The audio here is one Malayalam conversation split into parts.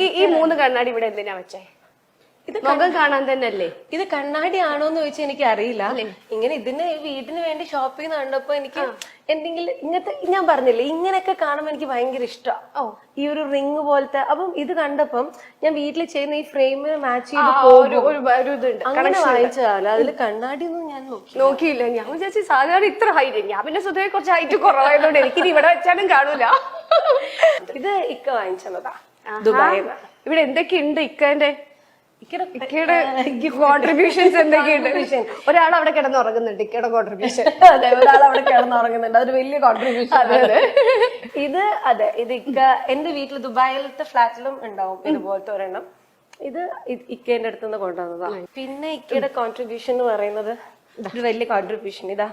ഈ 3 കണ്ണാടി ഇവിടെ എന്തിനാ വെച്ചേ? ഇത് മുഖം കാണാൻ തന്നെ അല്ലേ? ഇത് കണ്ണാടി ആണോന്ന് ചോദിച്ചാൽ എനിക്ക് അറിയില്ല. ഇങ്ങനെ ഇതിന് വീടിന് വേണ്ടി ഷോപ്പ് ചെയ്യുന്ന കണ്ടപ്പോ എനിക്ക് എന്തെങ്കിലും ഇങ്ങനത്തെ ഞാൻ പറഞ്ഞില്ലേ ഇങ്ങനെയൊക്കെ കാണുമ്പോ എനിക്ക് ഭയങ്കര ഇഷ്ടമാണ്. ഈ ഒരു റിങ് പോലത്തെ. അപ്പം ഇത് കണ്ടപ്പം ഞാൻ വീട്ടിൽ ചെയ്യുന്ന ഈ ഫ്രെയിമിന് മാച്ച് ചെയ്ത് അങ്ങനെ വാങ്ങിച്ചാലോ. അതില് കണ്ണാടി ഒന്നും ഞാൻ നോക്കിയില്ല. ഞാൻ വിചാരിച്ചു സാധാരണ ഇത്ര ഹൈറ്റ്. ഞാൻ പിന്നെ സ്വതവേ കുറച്ച് ഹൈറ്റ് കുറവായതുകൊണ്ട് എനിക്ക് ഇവിടെ വെച്ചാലും കാണൂല. ഇത് ഇക്ക വാങ്ങിച്ചതാ ദുബായിൽ. ഇവിടെ എന്തൊക്കെയുണ്ട് ഇക്കന്റെ കോൺട്രിബ്യൂഷൻസ് എന്തൊക്കെയുണ്ട്? ഒരാൾ അവിടെ കിടന്ന് ഉറങ്ങുന്നുണ്ട്. ഇക്കയുടെ കോൺട്രിബ്യൂഷൻ. അതെ, ഒരാൾ അവിടെ കിടന്ന് ഉറങ്ങുന്നുണ്ട്. അതൊരു വലിയ കോൺട്രിബ്യൂഷൻ. ഇത് ഇത് ഇക്ക എന്റെ വീട്ടിൽ ദുബായിലത്തെ ഫ്ലാറ്റിലും ഉണ്ടാവും ഇതുപോലത്തെ ഒരെണ്ണം. ഇത് ഇക്കേന്റെ അടുത്തുനിന്ന് കൊണ്ടുവന്നതാ. പിന്നെ ഇക്കയുടെ കോൺട്രിബ്യൂഷൻ എന്ന് പറയുന്നത് ഒരു വലിയ കോൺട്രിബ്യൂഷൻ. ഇതാ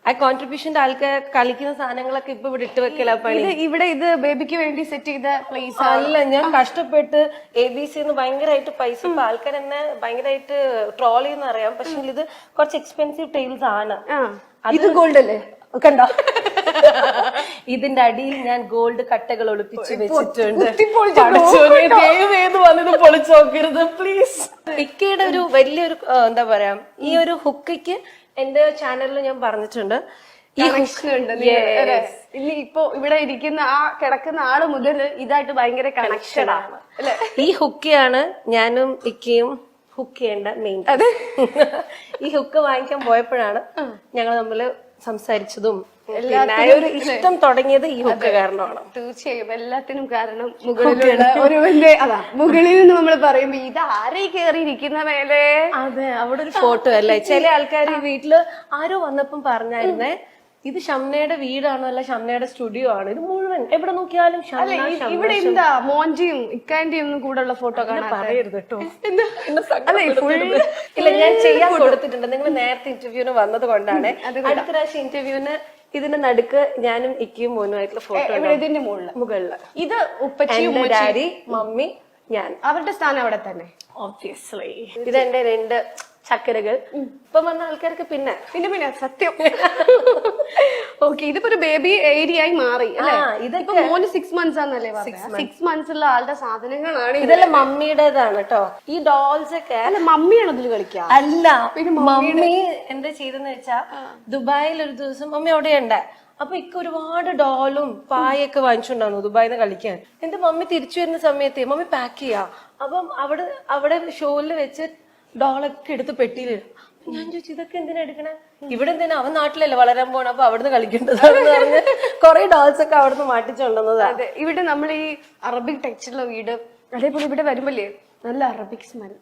ആ കോൺട്രിബ്യൂഷന്റെ ആൾക്കാർ കളിക്കുന്ന സാധനങ്ങളൊക്കെ ഇപ്പൊ ഇവിടെ ഇട്ട് വെക്കല പണി. ഇവിടെ ഇത് ബേബിക്ക് വേണ്ടി സെറ്റ് ചെയ്ത പ്ലേസ് അല്ല. ഞാൻ കഷ്ടപ്പെട്ട് ABC ഭയങ്കരമായിട്ട് പൈസ. ഇപ്പൊ ആൾക്കാർ എന്നെ ഭയങ്കരമായിട്ട് ട്രോൾ ചെയ്യുന്ന അറിയാം. പക്ഷെ ഇത് കുറച്ച് എക്സ്പെൻസീവ് ടൈൽസ് ആണ്. ഇത് ഗോൾഡ് അല്ലേ? കണ്ടോ? ഇതിന്റെ അടിയിൽ ഞാൻ ഗോൾഡ് കട്ടകൾ ഒളിപ്പിച്ച് വെച്ചിട്ടുണ്ട്. വന്നത് പൊളിച്ചു നോക്കരുത് പ്ലീസ്. ഇക്കയുടെ ഒരു വലിയൊരു എന്താ പറയാ, ഈ ഒരു ഹുക്കിക്ക് എന്റെ ചാനലിൽ ഞാൻ പറഞ്ഞിട്ടുണ്ട് ഈ ഇപ്പൊ ഇവിടെ ഇരിക്കുന്ന ആ കിടക്കുന്ന ആള് മുതൽ ഇതായിട്ട് ഭയങ്കര കണക്ഷൻ ആണ് അല്ലെ? ഈ ഹുക്കിയാണ് ഞാനും ഇക്കയും ഹുക്ക് ചെയ്യേണ്ട മെയിൻ. ഈ ഹുക്ക് വാങ്ങിക്കാൻ പോയപ്പോഴാണ് ഞങ്ങൾ തമ്മില് സംസാരിച്ചതും ഒരു ഇഷ്ടം തുടങ്ങിയത് ഈ ഹുക്ക് കാരണമാണ്. തീർച്ചയായും എല്ലാത്തിനും കാരണം മുകളിലുള്ള ഒരുവന്റെ മുകളിൽ നിന്ന് നമ്മൾ പറയുമ്പോ ഇത് ആരെ കയറിയിരിക്കുന്ന മേലെ. അതെ, അവിടെ ഒരു ഫോട്ടോ അല്ലേ. ചില ആൾക്കാർ വീട്ടില് ആരോ വന്നപ്പം പറഞ്ഞായിരുന്നേ ഇത് ഷംനയുടെ വീടാണോ അല്ല ഷംനയുടെ സ്റ്റുഡിയോ ആണ്. ഇത് മുഴുവൻ എവിടെ നോക്കിയാലും ഇവിടെ എന്താ മോന്റെയും ഇക്കാന്റെയും ഒന്നും കൂടെ ഉള്ള ഫോട്ടോ കാണാൻ പറയരുത് കേട്ടോ. ഇല്ല, ഞാൻ ചെയ്യാൻ കൊടുത്തിട്ടുണ്ട്. നിങ്ങൾ നേരത്തെ ഇന്റർവ്യൂവിന് വന്നത് കൊണ്ടാണ്. അടുത്ത പ്രാവശ്യം ഇന്റർവ്യൂവിന് ഇതിന്റെ നടുക്ക് ഞാനും ഇക്കയും മോനുമായിട്ടുള്ള ഫോട്ടോ. ഇതിന്റെ മുകളില് ഇത് ഉപ്പച്ചിയും ഡാഡി, മമ്മി, ഞാൻ. അവരുടെ സ്ഥാനം അവിടെ തന്നെ. ഓബ്വിയസ്ലി ഇതെന്റെ 2 ചക്കരകൾ. ഇപ്പം വന്ന ആൾക്കാർക്ക് പിന്നെ സത്യം. ഓക്കെ, ഇതിപ്പോ ഒരു ബേബി ഏരിയ ആയി മാറി അല്ലെ? ഇതിപ്പോ മോന് 6 months ആണെന്നല്ലേ പറഞ്ഞത്? 6 months ഉള്ള ആളുടെ സാധനങ്ങളാണ് ഇതെല്ലാം. മമ്മിയുടേതാണ് കേട്ടോ. ഈ ഡോൾസ് ഒക്കെ. അല്ല, മമ്മിയാണോ ഇതിൽ കളിക്കുക? അല്ല, മമ്മി എന്താ ചെയ്തെന്ന് വെച്ചാ ദുബായിൽ ഒരു ദിവസം മമ്മി അവിടെ ഉണ്ട്. അപ്പൊ ഇക്ക ഒരുപാട് ഡോളും പായൊക്കെ വാങ്ങിച്ചുണ്ടായിരുന്നു ദുബായിന്ന് കളിക്കാൻ. എന്റെ മമ്മി തിരിച്ചു വരുന്ന സമയത്ത് മമ്മി പാക്ക് ചെയ്യാ. അപ്പം അവിടെ ഷോയിൽ വെച്ച് ഡോളൊക്കെ എടുത്ത് പെട്ടിയിലിടും. ഞാൻ ചോദിച്ചു ഇതൊക്കെ എന്തിനാ എടുക്കണേ? ഇവിടെ എന്തിനാ? അവൻ നാട്ടിലല്ലേ വളരാൻ പോണ, അപ്പൊ അവിടുന്ന് കളിക്കേണ്ടതാണെന്ന് പറഞ്ഞ് കുറെ ഡോൾസ് ഒക്കെ അവിടുന്ന് മാറ്റിച്ചുകൊണ്ടുവന്നതാ. അതെ, ഇവിടെ നമ്മൾ ഈ അറബിക് ടെക്സ്ചറുള്ള വീട്, അതേപോലെ ഇവിടെ വരുമ്പോഴേ നല്ല അറബിക് സ്മെൽ.